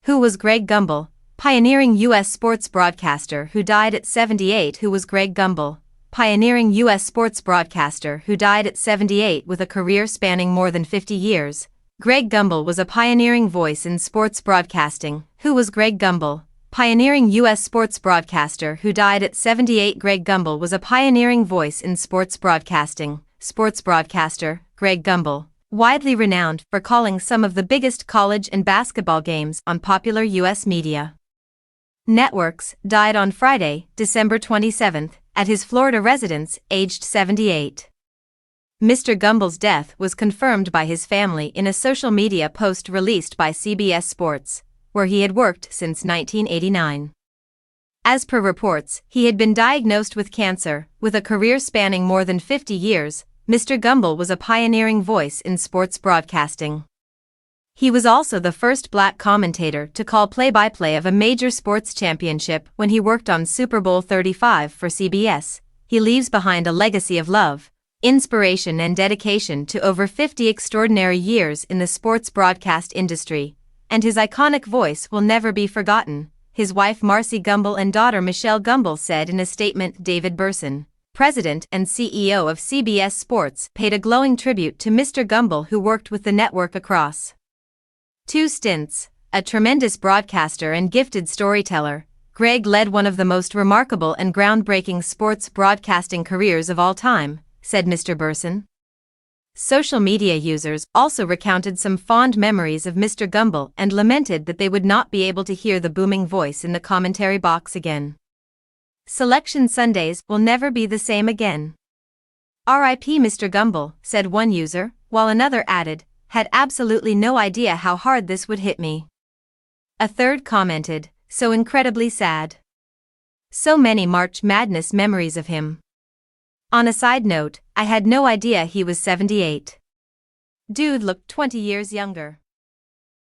Who was Greg Gumbel, pioneering U.S. sports broadcaster who died at 78? Who was Greg Gumbel, pioneering U.S. sports broadcaster who died at 78 with a career spanning more than 50 years? Greg Gumbel was a pioneering voice in sports broadcasting. Who was Greg Gumbel, pioneering U.S. sports broadcaster who died at 78? Greg Gumbel was a pioneering voice in sports broadcasting. Sports broadcaster, Greg Gumbel, widely renowned for calling some of the biggest college and basketball games on popular U.S. media networks, died on Friday, December 27, at his Florida residence, aged 78. Mr. Gumbel's death was confirmed by his family in a social media post released by CBS Sports, where he had worked since 1989. As per reports, he had been diagnosed with cancer. With a career spanning more than 50 years, Mr. Gumbel was a pioneering voice in sports broadcasting. He was also the first black commentator to call play-by-play of a major sports championship when he worked on Super Bowl 35 for CBS. He leaves behind a legacy of love, inspiration and dedication to over 50 extraordinary years in the sports broadcast industry, and his iconic voice will never be forgotten, his wife Marcy Gumbel and daughter Michelle Gumbel said in a statement. David Burson, president and CEO of CBS Sports, paid a glowing tribute to Mr. Gumbel, who worked with the network across 2 stints. A tremendous broadcaster and gifted storyteller, Greg led one of the most remarkable and groundbreaking sports broadcasting careers of all time, said Mr. Burson. Social media users also recounted some fond memories of Mr. Gumbel and lamented that they would not be able to hear the booming voice in the commentary box again. Selection Sundays will never be the same again. R.I.P. Mr. Gumbel, said one user, while another added, had absolutely no idea how hard this would hit me. A third commented, so incredibly sad. So many March Madness memories of him. On a side note, I had no idea he was 78. Dude looked 20 years younger.